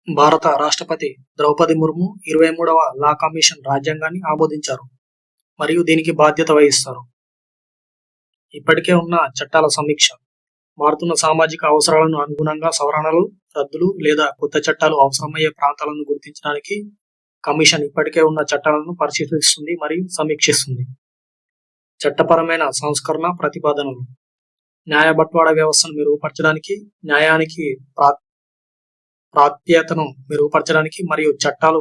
భారత రాష్ట్రపతి Draupadi Murmu 23వ law commission రాజ్యాంగాన్ని ఆమోదించారు మరియు దీనికి బాధ్యత వహిస్తారు. ఇప్పటికే ఉన్న చట్టాల సమీక్ష. మారుతున్న సామాజిక అవసరాలను అనుగుణంగా సవరణలు, రద్దులు లేదా కొత్త చట్టాలు అవసరమయ్యే ప్రాంతాలను గుర్తించడానికి కమిషన్ ఇప్పటికే ఉన్న చట్టాలను పరిశీలిస్తుంది మరియు సమీక్షిస్తుంది. చట్టపరమైన సంస్కరణ ప్రతిపాదనలు. న్యాయ బట్వాడా వ్యవస్థను మెరుగుపరచడానికి, న్యాయానికి ప్రాప్యతను మెరుగుపరచడానికి మరియు చట్టాలు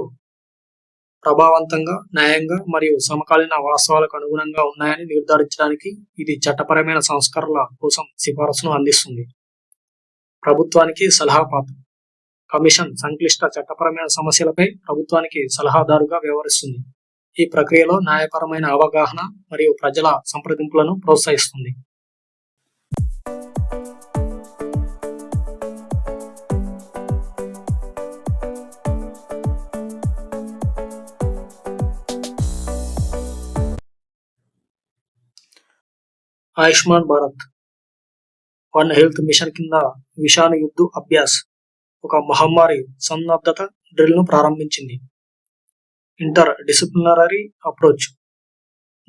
ప్రభావవంతంగా, న్యాయంగా మరియు సమకాలీన వాస్తవాలకు అనుగుణంగా ఉన్నాయని నిర్ధారించడానికి ఇది చట్టపరమైన సంస్కరణల కోసం సిఫారసును అందిస్తుంది. ప్రభుత్వానికి సలహా పాత్ర. కమిషన్ సంక్లిష్ట చట్టపరమైన సమస్యలపై ప్రభుత్వానికి సలహాదారుగా వ్యవహరిస్తుంది. ఈ ప్రక్రియలో న్యాయపరమైన అవగాహన మరియు ప్రజల సంప్రదింపులను ప్రోత్సహిస్తుంది. Ayushman Bharat one health machine కింద విషాణు యుద్ధ అభ్యాస్ ఒక మహమ్మారి సన్నద్ధత డ్రిల్ను ప్రారంభించింది. ఇంటర్ డిసిప్లినరీ అప్రోచ్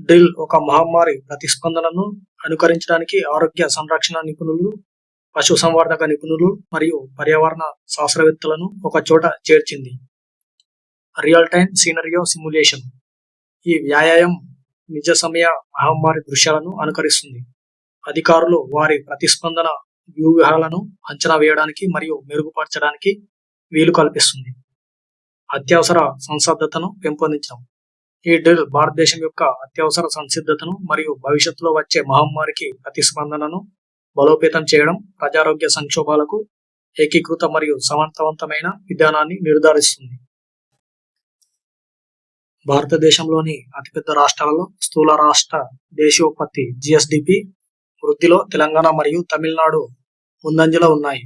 డ్రిల్ ఒక మహమ్మారి ప్రతిస్పందనను అనుకరించడానికి ఆరోగ్య సంరక్షణ నిపుణులు, పశుసంవర్ధక నిపుణులు మరియు పర్యావరణ శాస్త్రవేత్తలను ఒక చోట చేర్చింది. రియల్ టైమ్ సీనరియో సిమ్యులేషన్ ఈ వ్యాయామం నిజ సమయ మహమ్మారి దృశ్యాలను అనుకరిస్తుంది. అధికారులు వారి ప్రతిస్పందన వ్యూహాలను అంచనా వేయడానికి మరియు మెరుగుపరచడానికి వీలు కల్పిస్తుంది. అత్యవసర సంసిద్ధతను పెంపొందించడం ఈ డ్రిల్ భారతదేశం యొక్క అత్యవసర సంసిద్ధతను మరియు భవిష్యత్తులో వచ్చే మహమ్మారికి ప్రతిస్పందనను బలోపేతం చేయడం, ప్రజారోగ్య సంక్షోభాలకు ఏకీకృత మరియు సమర్థవంతమైన విధానాన్ని నిర్ధారిస్తుంది. భారతదేశంలోని అతిపెద్ద రాష్ట్రాలలో స్థూల రాష్ట్ర దేశీయోత్పత్తి జిఎస్డిపి వృద్ధిలో తెలంగాణ మరియు తమిళనాడు ముందంజలో ఉన్నాయి.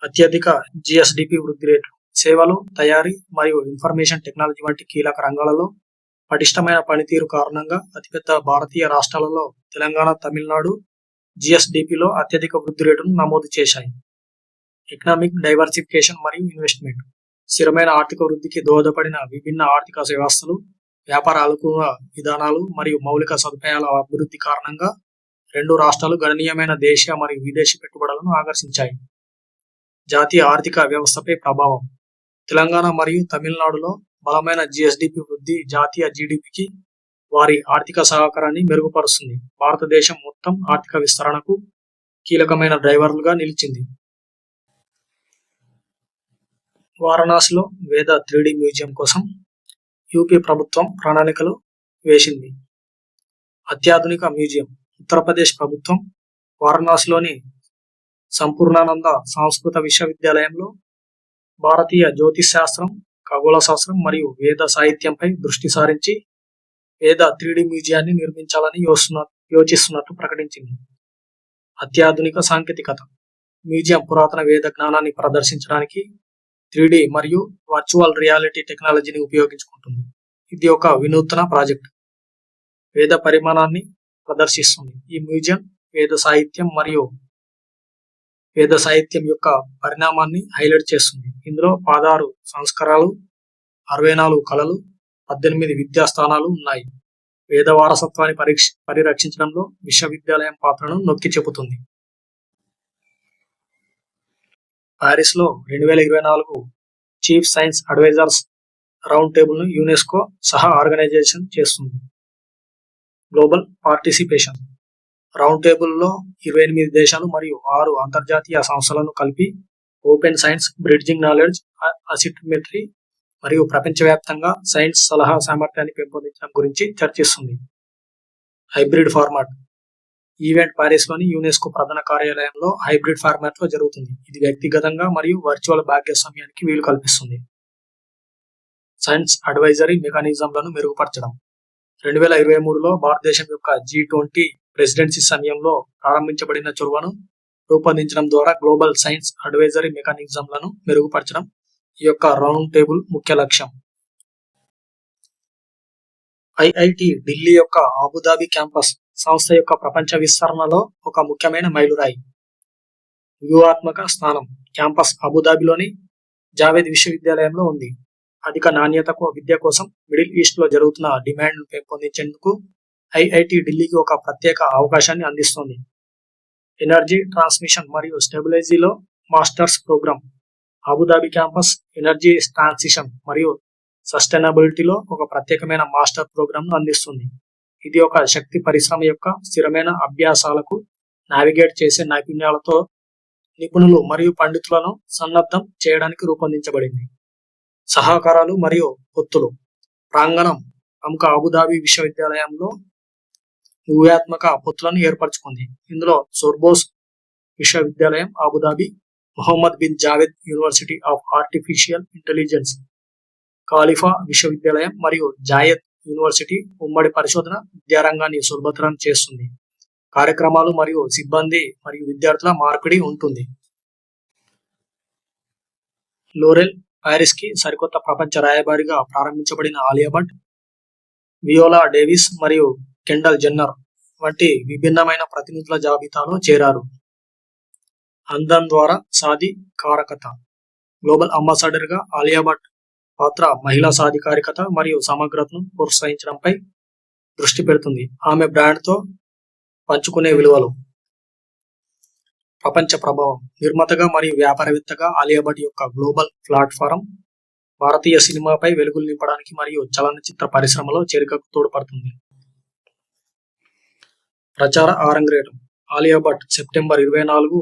అత్యధిక జిఎస్డిపి వృద్ధి రేట్లు సేవలు, తయారీ మరియు ఇన్ఫర్మేషన్ టెక్నాలజీ వంటి కీలక రంగాలలో పటిష్టమైన పనితీరు కారణంగా అతిపెద్ద భారతీయ రాష్ట్రాలలో తెలంగాణ, తమిళనాడు జిఎస్డిపిలో అత్యధిక వృద్ధి రేటును నమోదు చేశాయి. ఎకనామిక్ డైవర్సిఫికేషన్ మరియు ఇన్వెస్ట్మెంట్ స్థిరమైన ఆర్థిక వృద్ధికి దోహదపడిన విభిన్న ఆర్థిక వ్యవస్థలు, వ్యాపార అనుకూల విధానాలు మరియు మౌలిక సదుపాయాల అభివృద్ధి కారణంగా రెండు రాష్ట్రాలు గణనీయమైన దేశీయ మరియు విదేశీ పెట్టుబడులను ఆకర్షించాయి. జాతీయ ఆర్థిక వ్యవస్థపై ప్రభావం తెలంగాణ మరియు తమిళనాడులో బలమైన జిఎస్డిపి వృద్ధి జాతీయ జిడిపికి వారి ఆర్థిక సహకారాన్ని మెరుగుపరుస్తుంది. భారతదేశం మొత్తం ఆర్థిక విస్తరణకు కీలకమైన డ్రైవర్లుగా నిలిచింది. వారణాసిలో వేద 3D మ్యూజియం కోసం యూపీ ప్రభుత్వం ప్రణాళికలు వేసింది. అత్యాధునిక మ్యూజియం ఉత్తరప్రదేశ్ ప్రభుత్వం వారణాసిలోని సంపూర్ణానంద సంస్కృత విశ్వవిద్యాలయంలో భారతీయ జ్యోతిష్ శాస్త్రం, ఖగోళ శాస్త్రం మరియు వేద సాహిత్యంపై దృష్టి సారించి వేద 3D మ్యూజియాన్ని నిర్మించాలని యోచిస్తున్నట్టు ప్రకటించింది. అత్యాధునిక సాంకేతికత మ్యూజియం పురాతన వేద జ్ఞానాన్ని ప్రదర్శించడానికి 3D మరియు వర్చువల్ రియాలిటీ టెక్నాలజీని ఉపయోగించుకుంటుంది. ఇది ఒక వినూత్న ప్రాజెక్ట్. వేద పరిమాణాన్ని ప్రదర్శిస్తుంది. ఈ మ్యూజియం వేద సాహిత్యం యొక్క పరిణామాన్ని హైలైట్ చేస్తుంది. ఇందులో 16 సంస్కారాలు, 64 కళలు, 18 విద్యాస్థానాలు ఉన్నాయి. వేద వారసత్వాన్ని పరిరక్షించడంలో విశ్వవిద్యాలయం పాత్రను నొక్కి చెబుతుంది. పారిస్ లో 2024 chief science advisers round table ను యునెస్కో సహా ఆర్గనైజేషన్ చేస్తుంది. గ్లోబల్ పార్టిసిపేషన్ రౌండ్ టేబుల్లో 28 దేశాలు మరియు 6 అంతర్జాతీయ సంస్థలను కలిపి open science, bridging knowledge, asymmetry మరియు ప్రపంచవ్యాప్తంగా సైన్స్ సలహా సామర్థ్యాన్ని పెంపొందించడం గురించి చర్చిస్తుంది. హైబ్రిడ్ ఫార్మాట్ ఈవెంట్ పారిస్లోని యునెస్కో ప్రధాన కార్యాలయంలో హైబ్రిడ్ ఫార్మాట్లో జరుగుతుంది. ఇది వ్యక్తిగతంగా మరియు వర్చువల్ భాగస్వామ్యానికి వీలు కల్పిస్తుంది. సైన్స్ అడ్వైజరీ మెకానిజంలను మెరుగుపరచడం 2023లో భారతదేశం యొక్క G20 ప్రెసిడెన్సీ సమయంలో ప్రారంభించబడిన చొరవను రూపొందించడం ద్వారా గ్లోబల్ సైన్స్ అడ్వైజరీ మెకానిజంలను మెరుగుపరచడం ఈ యొక్క రౌండ్ టేబుల్ ముఖ్య లక్ష్యం. ఐఐటి ఢిల్లీ యొక్క అబుదాబి క్యాంపస్ సంస్థ యొక్క ప్రపంచ విస్తరణలో ఒక ముఖ్యమైన మైలురాయి. వ్యూహాత్మక స్థానం క్యాంపస్ అబుదాబిలోని జావేద్ విశ్వవిద్యాలయంలో ఉంది. అధిక నాణ్యతకు విద్య కోసం మిడిల్ ఈస్ట్ లో జరుగుతున్న డిమాండ్ను పెంపొందించేందుకు ఐఐటి ఢిల్లీకి ఒక ప్రత్యేక అవకాశాన్ని అందిస్తోంది. ఎనర్జీ ట్రాన్స్మిషన్ మరియు స్టెబిలైజీలో masters program. Abu Dhabi campus energy transition మరియు సస్టైనబిలిటీలో ఒక ప్రత్యేకమైన మాస్టర్ ప్రోగ్రామ్ను అందిస్తుంది. ఇది ఒక శక్తి పరిశ్రమ యొక్క స్థిరమైన అభ్యాసాలకు నావిగేట్ చేసే నైపుణ్యాలతో నిపుణులు మరియు పండితులను సన్నద్ధం చేయడానికి రూపొందించబడింది. సహకారాలు మరియు పొత్తులు. ప్రాంగణం ప్రముఖ అబుదాబి విశ్వవిద్యాలయంలో వ్యూహాత్మక పొత్తులను ఏర్పరచుకుంది. ఇందులో సోర్బోస్ విశ్వవిద్యాలయం Abu Dhabi, Mohammed bin Javed university of artificial intelligence Khalifa విశ్వవిద్యాలయం మరియు జాయద్ యూనివర్సిటీ ఉమ్మడి పరిశోధన విద్యారంగాన్ని సులభతరం చేస్తుంది. కార్యక్రమాలు మరియు సిబ్బంది మరియు విద్యార్థుల మార్పిడి ఉంటుంది. లోరెల్ పారిస్ కి సరికొత్త ప్రపంచ రాయబారిగా ప్రారంభించబడిన ఆలియా భట్, వియోలా డేవిస్ మరియు కెండల్ జెన్నర్ వంటి విభిన్నమైన ప్రతినిధుల జాబితాలో చేరారు. అందం ద్వారా సాధికారకత. గ్లోబల్ అంబాసిడర్ గా ఆలియా భట్ పాత్ర మహిళా సాధికారికత మరియు సమగ్రతను ప్రోత్సహించడంపై దృష్టి పెడుతుంది. ఆమె బ్రాండ్తో పంచుకునే విలువలు. ప్రపంచ ప్రభావం. నిర్మాతగా మరియు వ్యాపారవేత్తగా ఆలియా భట్ యొక్క గ్లోబల్ ప్లాట్ఫారం భారతీయ సినిమాపై వెలుగులు నింపడానికి మరియు చలనచిత్ర పరిశ్రమలో చేరికకు తోడ్పడుతుంది. ప్రచార ఆరంగేట్రం. ఆలియా భట్ సెప్టెంబర్ 24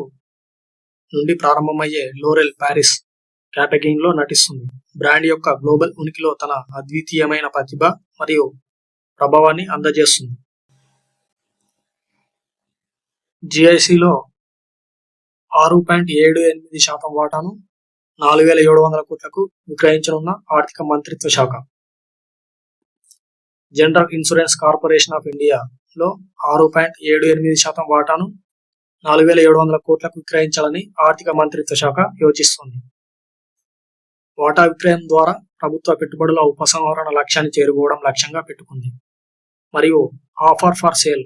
నుండి ప్రారంభమయ్యే లోరెల్ పారిస్ కేటగిరీలో నటిస్తుంది. బ్రాండ్ యొక్క గ్లోబల్ ఉనికిలో తన అద్వితీయమైన ప్రతిభ మరియు ప్రభావాన్ని అందజేస్తుంది. జిఐసిలో 6.78% వాటాను 4,700 కోట్లకు విక్రయించనున్న ఆర్థిక మంత్రిత్వ శాఖ. జనరల్ ఇన్సూరెన్స్ కార్పొరేషన్ ఆఫ్ ఇండియాలో 6.78% వాటాను 4,700 కోట్లకు విక్రయించాలని ఆర్థిక మంత్రిత్వ శాఖ యోచిస్తోంది. వాటా విక్రయం ద్వారా ప్రభుత్వ పెట్టుబడుల ఉపసంహరణ లక్ష్యాన్ని చేరుకోవడం లక్ష్యంగా పెట్టుకుంది మరియు ఆఫర్ ఫర్ సేల్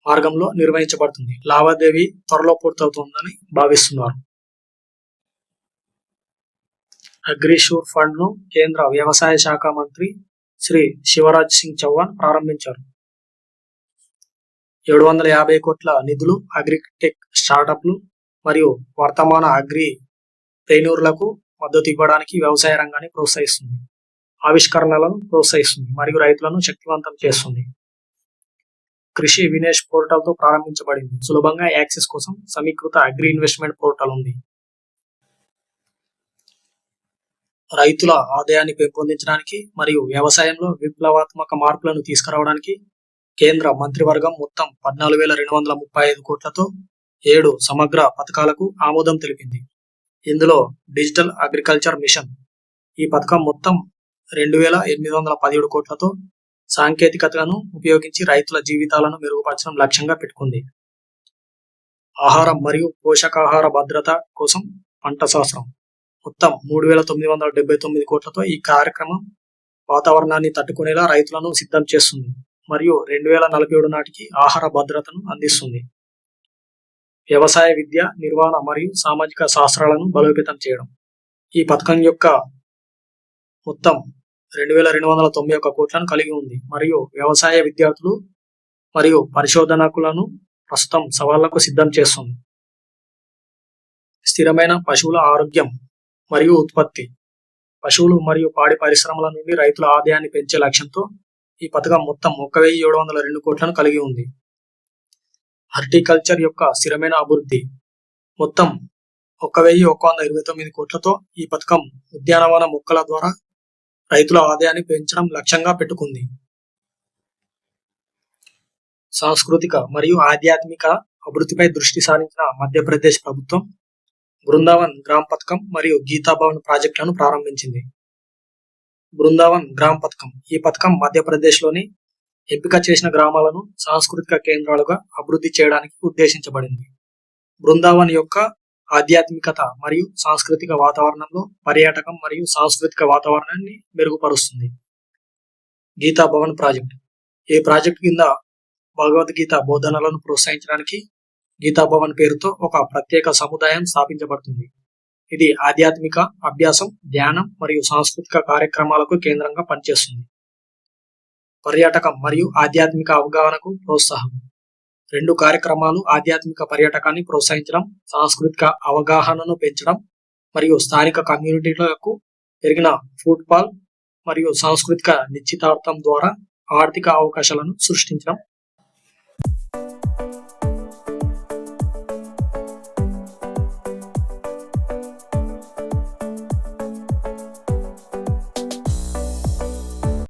మార్గంలో నిర్వహించబడుతుంది. లావాదేవీ త్వరలో పూర్తవుతుందని భావిస్తున్నారు. అగ్రిషూర్ ఫండ్ ను కేంద్ర వ్యవసాయ శాఖ మంత్రి శ్రీ శివరాజ్ సింగ్ చౌహాన్ ప్రారంభించారు. 750 కోట్ల నిధులు అగ్రిటెక్ స్టార్టప్లు మరియు వర్తమాన అగ్రి ప్రెన్యూర్లకు మద్దతు ఇవ్వడానికి వ్యవసాయ రంగాన్ని ప్రోత్సహిస్తుంది, ఆవిష్కరణలను ప్రోత్సహిస్తుంది మరియు రైతులను శక్తివంతం చేస్తుంది. కృషి వినేష్ పోర్టల్ తో ప్రారంభించబడింది. సులభంగా యాక్సెస్ కోసం సమీకృత అగ్రి ఇన్వెస్ట్మెంట్ పోర్టల్ ఉంది. రైతుల ఆదాయాన్ని పెంపొందించడానికి మరియు వ్యవసాయంలో విప్లవాత్మక మార్పులను తీసుకురావడానికి కేంద్ర మంత్రివర్గం మొత్తం 14,235 కోట్లతో 7 సమగ్ర పథకాలకు ఆమోదం తెలిపింది. ఇందులో డిజిటల్ అగ్రికల్చర్ మిషన్. ఈ పథకం మొత్తం 2,817 కోట్లతో సాంకేతికతను ఉపయోగించి రైతుల జీవితాలను మెరుగుపరచడం లక్ష్యంగా పెట్టుకుంది. ఆహారం మరియు పోషకాహార భద్రత కోసం పంట శాస్త్రం. మొత్తం 3,979 కోట్లతో ఈ కార్యక్రమం వాతావరణాన్ని తట్టుకునేలా రైతులను సిద్ధం చేస్తుంది మరియు 2047 నాటికి ఆహార భద్రతను అందిస్తుంది. వ్యవసాయ విద్య, నిర్వహణ మరియు సామాజిక శాస్త్రాలను బలోపేతం చేయడం. ఈ పథకం యొక్క మొత్తం 2,291 కోట్లను కలిగి ఉంది మరియు వ్యవసాయ విద్యార్థులు మరియు పరిశోధనకులను ప్రస్తుతం సవాళ్లకు సిద్ధం చేస్తుంది. స్థిరమైన పశువుల ఆరోగ్యం మరియు ఉత్పత్తి. పశువులు మరియు పాడి పరిశ్రమల నుండి రైతుల ఆదాయాన్ని పెంచే లక్ష్యంతో ఈ పథకం మొత్తం 1,702 కోట్లను కలిగి ఉంది. హార్టికల్చర్ యొక్క స్థిరమైన అభివృద్ధి. మొత్తం 1,129 కోట్లతో ఈ పథకం ఉద్యానవన మొక్కల ద్వారా రైతుల ఆదాయాన్ని పెంచడం లక్ష్యంగా పెట్టుకుంది. సాంస్కృతిక మరియు ఆధ్యాత్మిక అభివృద్ధిపై దృష్టి సారించిన మధ్యప్రదేశ్ ప్రభుత్వం బృందావన్ గ్రామ్ పథకం మరియు గీతా భవన్ ప్రాజెక్టులను ప్రారంభించింది. బృందావన్ గ్రామ్ పథకం. ఈ పథకం మధ్యప్రదేశ్లోని ఎంపిక చేసిన గ్రామాలను సాంస్కృతిక కేంద్రాలుగా అభివృద్ధి చేయడానికి ఉద్దేశించబడింది. బృందావన్ యొక్క ఆధ్యాత్మికత మరియు సాంస్కృతిక వాతావరణంలో పర్యాటకం మరియు సాంస్కృతిక వాతావరణాన్ని మెరుగుపరుస్తుంది. గీతా భవన్ ప్రాజెక్ట్. ఈ ప్రాజెక్ట్ కింద భగవద్గీత బోధనలను ప్రోత్సహించడానికి గీతా భవన్ పేరుతో ఒక ప్రత్యేక సముదాయం స్థాపించబడుతుంది. ఇది ఆధ్యాత్మిక అభ్యాసం, ధ్యానం మరియు సాంస్కృతిక కార్యక్రమాలకు కేంద్రంగా పనిచేస్తుంది. పర్యాటకం మరియు ఆధ్యాత్మిక అవగాహనకు ప్రోత్సాహం. 2 కార్యక్రమాలు ఆధ్యాత్మిక పర్యాటకాన్ని ప్రోత్సహించడం, సాంస్కృతిక అవగాహనను పెంచడం మరియు స్థానిక కమ్యూనిటీలకు పెరిగిన ఫుట్బాల్ మరియు సాంస్కృతిక నిశ్చితార్థం ద్వారా ఆర్థిక అవకాశాలను సృష్టించడం